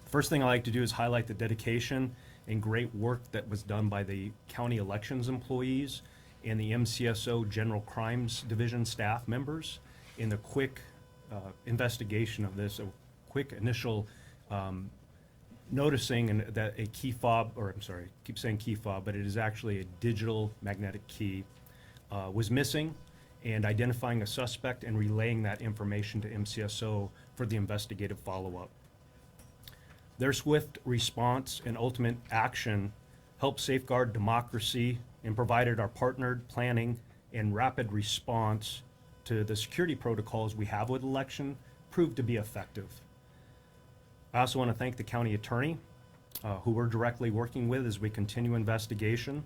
First thing I like to do is highlight the dedication and great work that was done by the county elections employees and the MCSO General Crimes Division staff members in the quick investigation of this, a quick initial noticing that a key fob, or I'm sorry, I keep saying key fob, but it is actually a digital magnetic key, was missing, and identifying a suspect and relaying that information to MCSO for the investigative follow-up. Their swift response and ultimate action helped safeguard democracy and provided our partnered planning and rapid response to the security protocols we have with election proved to be effective. I also want to thank the county attorney, who we're directly working with as we continue investigation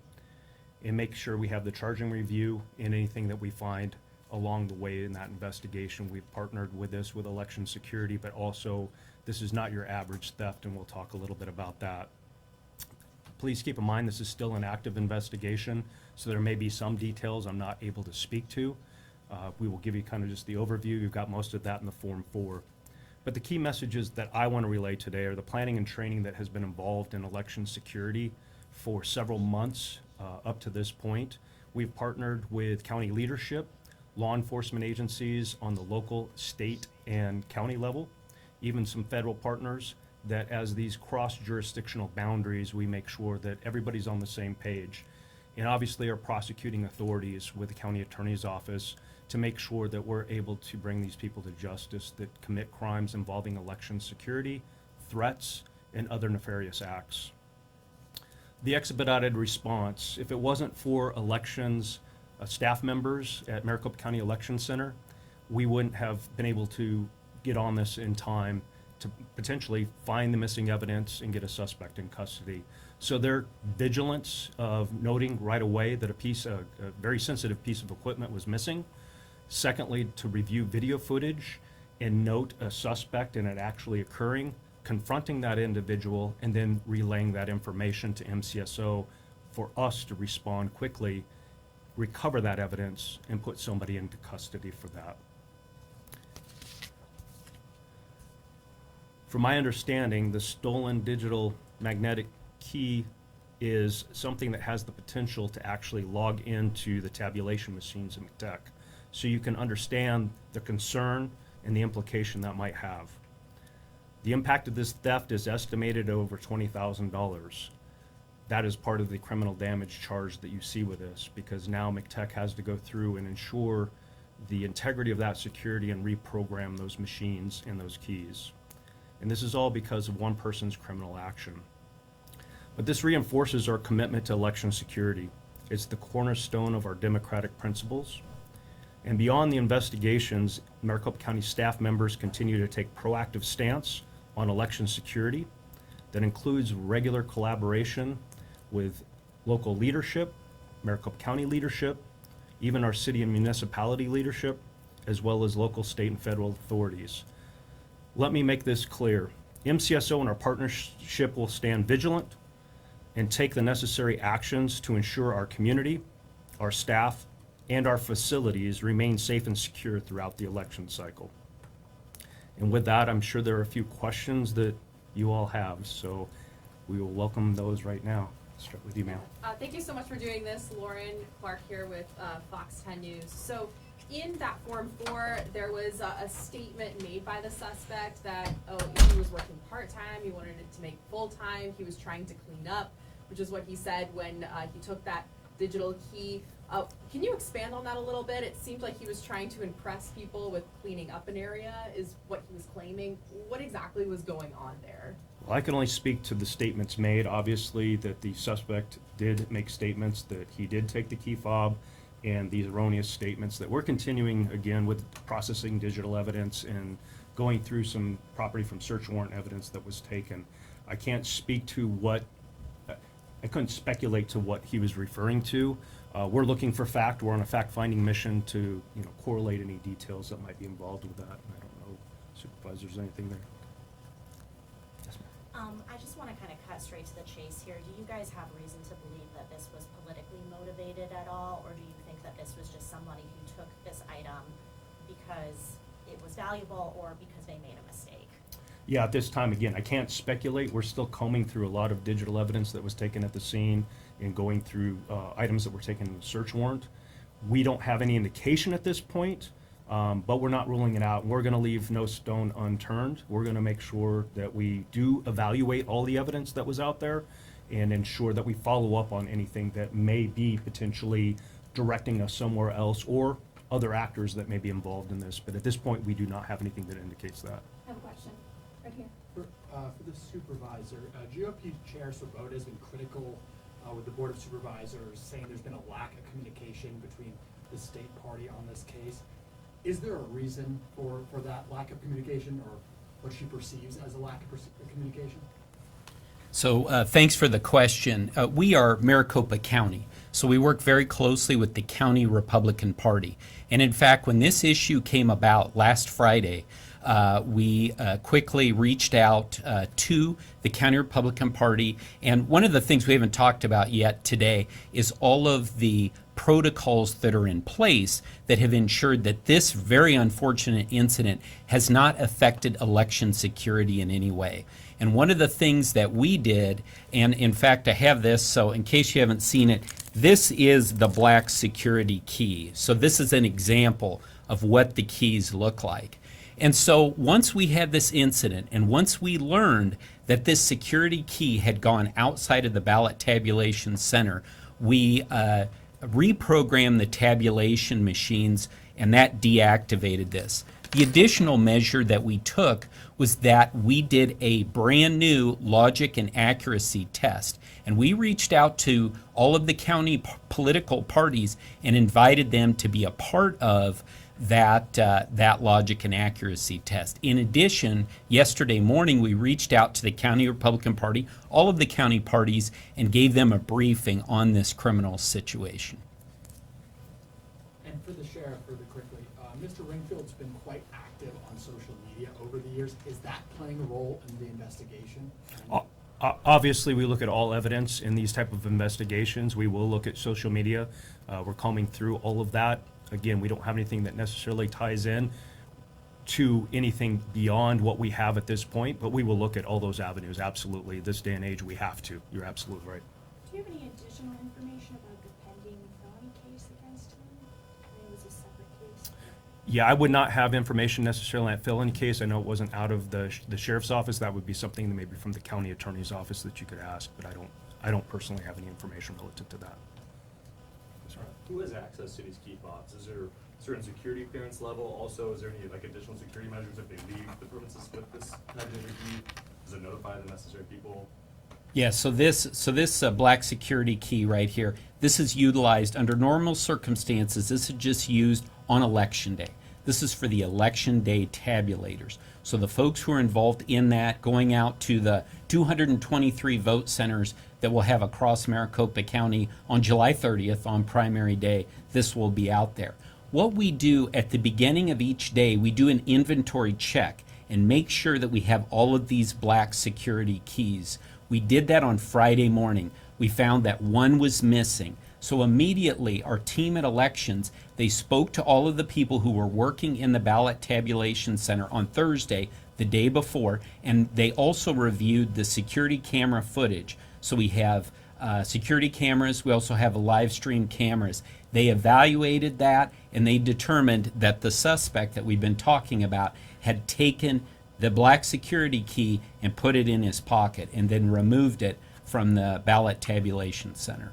and make sure we have the charging review and anything that we find along the way in that investigation. We've partnered with this with election security, but also this is not your average theft, and we'll talk a little bit about that. Please keep in mind this is still an active investigation, so there may be some details I'm not able to speak to. We will give you kind of just the overview. You've got most of that in the Form 4. But the key messages that I want to relay today are the planning and training that has been involved in election security for several months up to this point. We've partnered with county leadership, law enforcement agencies on the local, state, and county level, even some federal partners, that as these cross-jurisdictional boundaries, we make sure that everybody's on the same page. And obviously our prosecuting authorities with the county attorney's office to make sure that we're able to bring these people to justice that commit crimes involving election security, threats, and other nefarious acts. The expedited response, if it wasn't for elections staff members at Maricopa County Election Center, we wouldn't have been able to get on this in time to potentially find the missing evidence and get a suspect in custody. So their vigilance of noting right away that a very sensitive piece of equipment was missing. Secondly, to review video footage and note a suspect and it actually occurring, confronting that individual, and then relaying that information to MCSO for us to respond quickly, recover that evidence, and put somebody into custody for that. From my understanding, the stolen digital magnetic key is something that has the potential to actually log into the tabulation machines in McTech. So you can understand the concern and the implication that might have. The impact of this theft is estimated at over $20,000. That is part of the criminal damage charge that you see with this, because now McTech has to go through and ensure the integrity of that security and reprogram those machines and those keys. And this is all because of one person's criminal action. But this reinforces our commitment to election security. It's the cornerstone of our democratic principles. And beyond the investigations, Maricopa County staff members continue to take proactive stance on election security that includes regular collaboration with local leadership, Maricopa County leadership, even our city and municipality leadership, as well as local, state, and federal authorities. Let me make this clear. MCSO and our partnership will stand vigilant and take the necessary actions to ensure our community, our staff, and our facilities remain safe and secure throughout the election cycle. And with that, I'm sure there are a few questions that you all have, so we will welcome those right now. Start with you, ma'am. Thank you so much for doing this. Lauren Clark here with Fox 10 News. So in that Form 4, there was a statement made by the suspect that, he was working part-time, he wanted it to make full-time, he was trying to clean up, which is what he said when he took that digital key. Can you expand on that a little bit? It seemed like he was trying to impress people with cleaning up an area, is what he was claiming. What exactly was going on there? Well, I can only speak to the statements made. Obviously, that the suspect did make statements that he did take the key fob, and these erroneous statements that we're continuing, again, with processing digital evidence and going through some property from search warrant evidence that was taken. I can't speak to what, I couldn't speculate to what he was referring to. We're looking for fact. We're on a fact-finding mission to, correlate any details that might be involved with that. I don't know, Supervisor, is there anything there? Yes, ma'am. I just want to kind of cut straight to the chase here. Do you guys have reason to believe that this was politically motivated at all, or do you think that this was just somebody who took this item because it was valuable or because they made a mistake? Yeah, at this time, again, I can't speculate. We're still combing through a lot of digital evidence that was taken at the scene and going through items that were taken in the search warrant. We don't have any indication at this point, but we're not ruling it out. We're going to leave no stone unturned. We're going to make sure that we do evaluate all the evidence that was out there and ensure that we follow up on anything that may be potentially directing us somewhere else or other actors that may be involved in this. But at this point, we do not have anything that indicates that. I have a question, right here. For the supervisor, GOP Chair Swoboda has been critical with the Board of Supervisors, saying there's been a lack of communication between the state party on this case. Is there a reason for that lack of communication, or what she perceives as a lack of communication? So thanks for the question. We are Maricopa County, so we work very closely with the county Republican Party. And in fact, when this issue came about last Friday, we quickly reached out to the county Republican Party. And one of the things we haven't talked about yet today is all of the protocols that are in place that have ensured that this very unfortunate incident has not affected election security in any way. And one of the things that we did, and in fact I have this, so in case you haven't seen it, this is the black security key. So this is an example of what the keys look like. And so once we had this incident, and once we learned that this security key had gone outside of the ballot tabulation center, we reprogrammed the tabulation machines, and that deactivated this. The additional measure that we took was that we did a brand new logic and accuracy test. And we reached out to all of the county political parties and invited them to be a part of that logic and accuracy test. In addition, yesterday morning we reached out to the county Republican Party, all of the county parties, and gave them a briefing on this criminal situation. And for the sheriff, really quickly, Mr. Ringfield's been quite active on social media over the years. Is that playing a role in the investigation? Obviously, we look at all evidence in these type of investigations. We will look at social media. We're combing through all of that. Again, we don't have anything that necessarily ties in to anything beyond what we have at this point, but we will look at all those avenues, absolutely. This day and age, we have to. You're absolutely right. Do you have any additional information about the pending felony case against him? It was a separate case. Yeah, I would not have information necessarily on that felony case. I know it wasn't out of the sheriff's office. That would be something that maybe from the county attorney's office that you could ask, but I don't personally have any information relative to that. Who has access to these key fobs? Is there a certain security clearance level? Also, is there any like additional security measures if they leave the premises with this negative key? Does it notify the necessary people? Yeah, so this black security key right here, this is utilized under normal circumstances. This is just used on election day. This is for the election day tabulators. So the folks who are involved in that, going out to the 223 vote centers that we'll have across Maricopa County on July 30th on primary day, this will be out there. What we do at the beginning of each day, we do an inventory check and make sure that we have all of these black security keys. We did that on Friday morning. We found that one was missing. So immediately, our team at elections, they spoke to all of the people who were working in the ballot tabulation center on Thursday, the day before, and they also reviewed the security camera footage. So we have security cameras, we also have live stream cameras. They evaluated that, and they determined that the suspect that we've been talking about had taken the black security key and put it in his pocket and then removed it from the ballot tabulation center.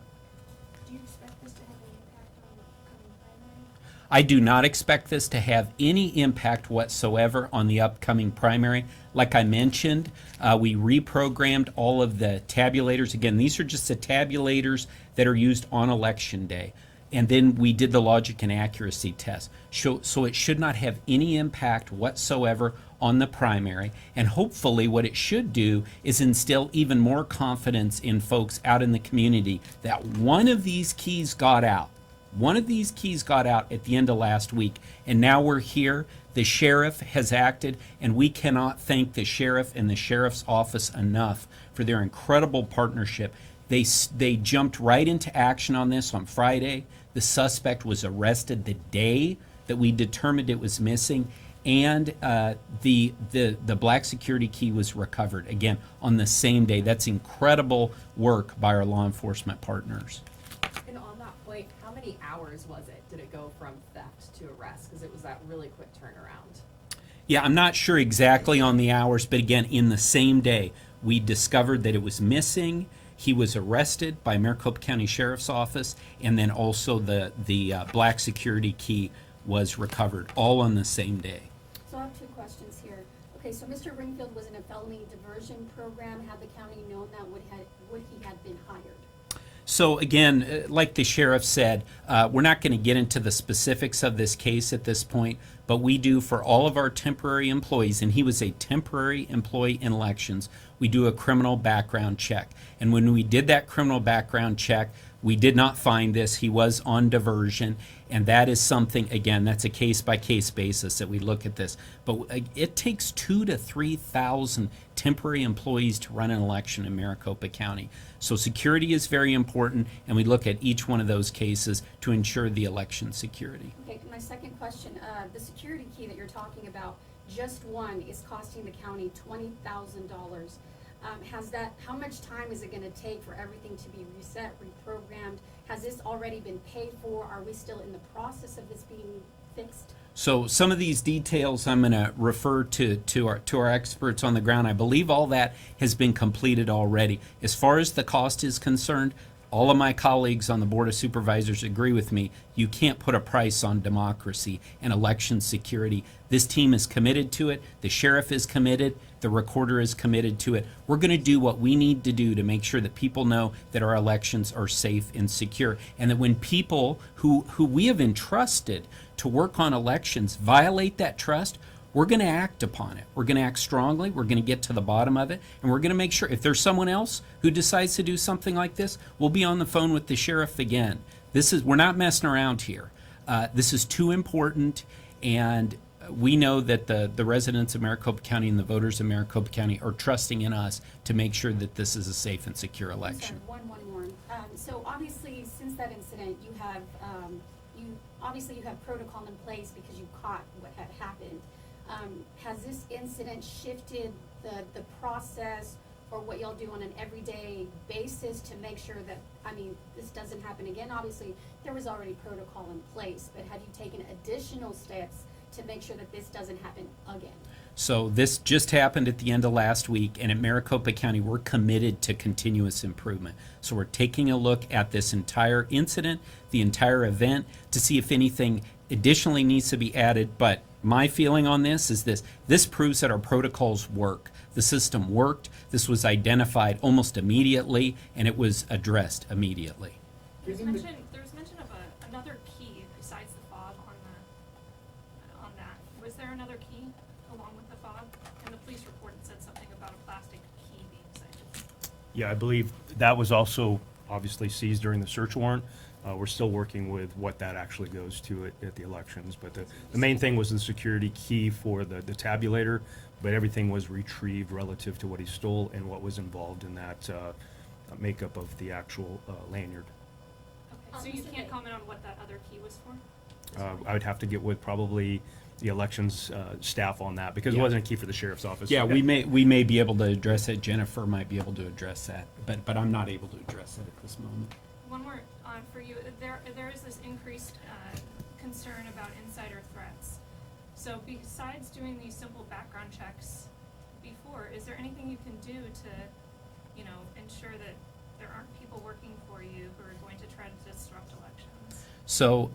Do you expect this to have any impact on the upcoming primary? I do not expect this to have any impact whatsoever on the upcoming primary. Like I mentioned, we reprogrammed all of the tabulators. Again, these are just the tabulators that are used on election day. And then we did the logic and accuracy test. So it should not have any impact whatsoever on the primary. And hopefully what it should do is instill even more confidence in folks out in the community that one of these keys got out. One of these keys got out at the end of last week, and now we're here. The sheriff has acted, and we cannot thank the sheriff and the sheriff's office enough for their incredible partnership. They jumped right into action on this on Friday. The suspect was arrested the day that we determined it was missing, and the black security key was recovered, again, on the same day. That's incredible work by our law enforcement partners. And on that point, how many hours was it? Did it go from theft to arrest? Because it was that really quick turnaround. Yeah, I'm not sure exactly on the hours, but again, in the same day, we discovered that it was missing. He was arrested by Maricopa County Sheriff's Office, and then also the black security key was recovered, all on the same day. So I have two questions here. Okay, so Mr. Ringfield was in a felony diversion program. Had the county known that, would he have been hired? So again, like the sheriff said, we're not going to get into the specifics of this case at this point, but we do for all of our temporary employees, and he was a temporary employee in elections, we do a criminal background check. And when we did that criminal background check, we did not find this. He was on diversion, and that is something, again, that's a case-by-case basis that we look at this. But it takes 2,000 to 3,000 temporary employees to run an election in Maricopa County. So security is very important, and we look at each one of those cases to ensure the election security. Okay, my second question, the security key that you're talking about, just one is costing the county $20,000. How much time is it gonna take for everything to be reset, reprogrammed? Has this already been paid for? Are we still in the process of this being fixed? So some of these details I'm going to refer to our experts on the ground. I believe all that has been completed already. As far as the cost is concerned, all of my colleagues on the Board of Supervisors agree with me. You can't put a price on democracy and election security. This team is committed to it. The sheriff is committed. The recorder is committed to it. We're going to do what we need to do to make sure that people know that our elections are safe and secure, and that when people who we have entrusted to work on elections violate that trust, we're going to act upon it. We're going to act strongly. We're going to get to the bottom of it. And we're going to make sure if there's someone else who decides to do something like this, we'll be on the phone with the sheriff again. We're not messing around here. This is too important. And we know that the residents of Maricopa County and the voters of Maricopa County are trusting in us to make sure that this is a safe and secure election. Sorry, one more. So obviously, since that incident, you have protocol in place because you caught what had happened. Has this incident shifted the process or what y'all do on an everyday basis to make sure that, this doesn't happen again? Obviously, there was already protocol in place, but have you taken additional steps to make sure that this doesn't happen again? So this just happened at the end of last week, and at Maricopa County, we're committed to continuous improvement. So we're taking a look at this entire incident, the entire event, to see if anything additionally needs to be added. But my feeling on this is this proves that our protocols work. The system worked. This was identified almost immediately, and it was addressed immediately. There was mention of another key besides the fob on that. Was there another key along with the fob? And the police report had said something about a plastic key being cited. Yeah, I believe that was also obviously seized during the search warrant. We're still working with what that actually goes to at the elections. But the main thing was the security key for the tabulator, but everything was retrieved relative to what he stole and what was involved in that makeup of the actual lanyard. Okay, so you can't comment on what that other key was for? I would have to get with probably the elections staff on that because it Yeah. wasn't a key for the sheriff's office. Yeah, we may be able to address it. Jennifer might be able to address that, but I'm not able to address it at this moment. One more for you. There is this increased concern about insider threats. So besides doing these simple background checks before, is there anything you can do to, ensure that there aren't people working for you who are going to try to disrupt elections? So,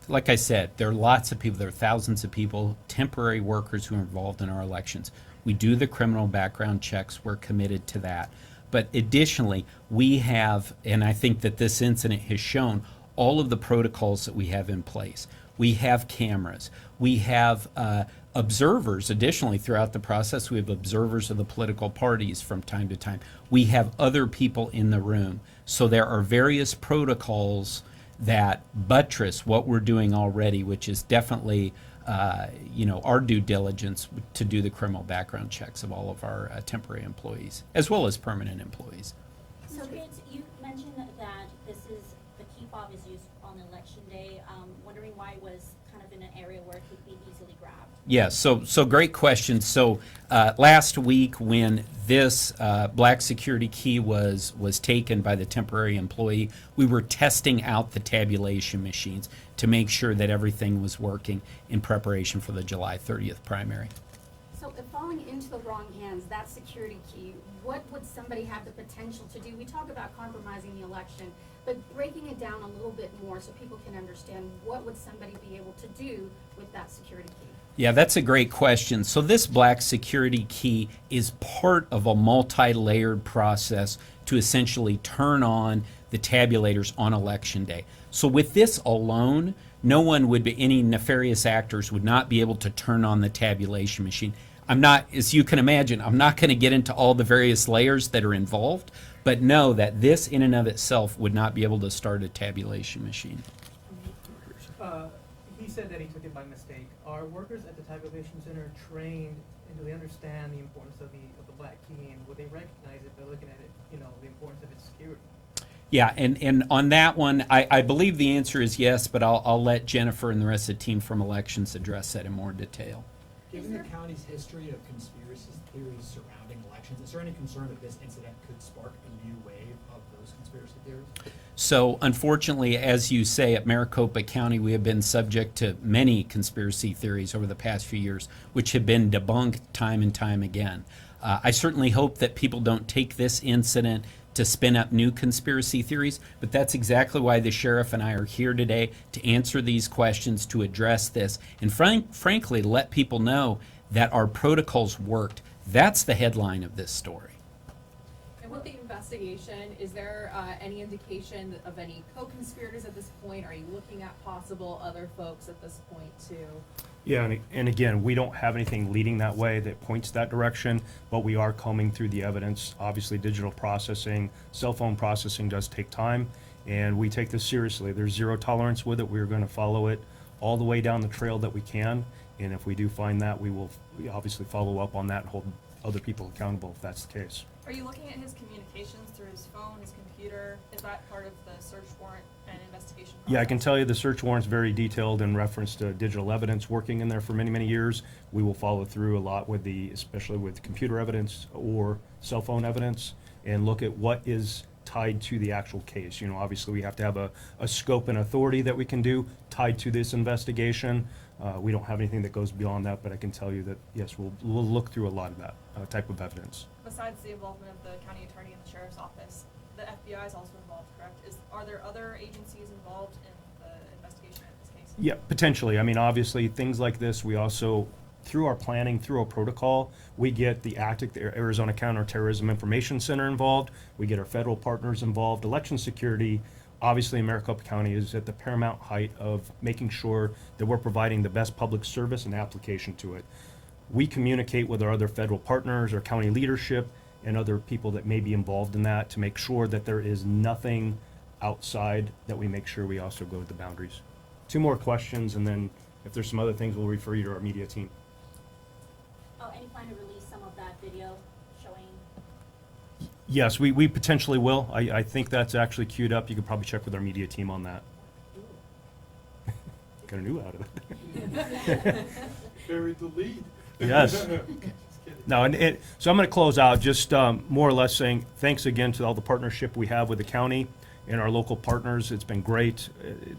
like I said, there are lots of people, there are thousands of people, temporary workers who are involved in our elections. We do the criminal background checks. We're committed to that. But additionally, we have, and I think that this incident has shown, all of the protocols that we have in place. We have cameras. We have observers, additionally, throughout the process. We have observers of the political parties from time to time. We have other people in the room. So there are various protocols that buttress what we're doing already, which is definitely our due diligence to do the criminal background checks of all of our temporary employees, as well as permanent employees. So kids, you mentioned that the key fob is used on election day. Wondering why was kind of in an area where it could be easily grabbed? Yeah, so great question. So last week when this black security key was taken by the temporary employee, we were testing out the tabulation machines to make sure that everything was working in preparation for the July 30th primary. So if falling into the wrong hands, that security key, what would somebody have the potential to do? We talk about compromising the election, but breaking it down a little bit more so people can understand, what would somebody be able to do with that security key? Yeah, that's a great question. So this black security key is part of a multi-layered process to essentially turn on the tabulators on election day. So with this alone, no one would be, any nefarious actors would not be able to turn on the tabulation machine. I'm not, as you can imagine, I'm not going to get into all the various layers that are involved, but know that this in and of itself would not be able to start a tabulation machine. He said that he took it by mistake. Are workers at the tabulation center trained, and do they understand the importance of the black key, and would they recognize it by looking at it, the importance of its security? Yeah, and on that one, I believe the answer is yes, but I'll let Jennifer and the rest of the team from elections address that in more detail. Given the county's history of conspiracy theories surrounding elections, is there any concern that this incident could spark a new wave of those conspiracy theories? So unfortunately, as you say, at Maricopa County, we have been subject to many conspiracy theories over the past few years, which have been debunked time and time again. I certainly hope that people don't take this incident to spin up new conspiracy theories, but that's exactly why the sheriff and I are here today, to answer these questions, to address this, and frankly, let people know that our protocols worked. That's the headline of this story. And with the investigation, is there any indication of any co-conspirators at this point? Are you looking at possible other folks at this point too? Yeah, and again, we don't have anything leading that way that points that direction, but we are combing through the evidence. Obviously, digital processing, cell phone processing does take time, and we take this seriously. There's zero tolerance with it. We're going to follow it all the way down the trail that we can, and if we do find that, we will obviously follow up on that and hold other people accountable if that's the case. Are you looking at his communications through his phone, his computer? Is that part of the search warrant and investigation process? Yeah, I can tell you the search warrant's very detailed in reference to digital evidence working in there for many, many years. We will follow through a lot with especially with computer evidence or cell phone evidence, and look at what is tied to the actual case. Obviously we have to have a scope and authority that we can do tied to this investigation. We don't have anything that goes beyond that, but I can tell you that, yes, we'll look through a lot of that type of evidence. Besides the involvement of the county attorney and the sheriff's office, the FBI is also involved, correct? Are there other agencies involved in the investigation of this case? Yeah, potentially. I mean, obviously, things like this, we also, through our planning, through our protocol, we get the ACTIC, the Arizona Counterterrorism Information Center involved. We get our federal partners involved. Election security, obviously, in Maricopa County is at the paramount height of making sure that we're providing the best public service and application to it. We communicate with our other federal partners, our county leadership, and other people that may be involved in that to make sure that there is nothing outside, that we make sure we also go to the boundaries. 2 more questions, and then if there's some other things, we'll refer you to our media team. Oh, any plan to release some of that video showing? Yes, we potentially will. I think that's actually queued up. You could probably check with our media team on that. Got a new out of it. Buried the lead. Yes. No, so I'm going to close out just more or less saying thanks again to all the partnership we have with the county and our local partners. It's been great.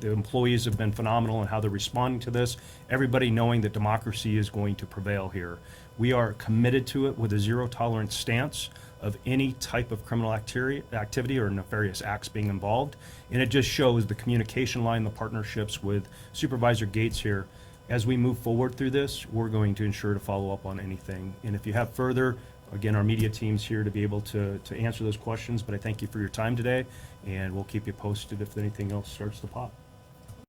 The employees have been phenomenal in how they're responding to this. Everybody knowing that democracy is going to prevail here. We are committed to it with a zero tolerance stance of any type of criminal activity or nefarious acts being involved. And it just shows the communication line, the partnerships with Supervisor Gates here. As we move forward through this, we're going to ensure to follow up on anything. And if you have further, again, our media team's here to be able to answer those questions. But I thank you for your time today, and we'll keep you posted if anything else starts to pop.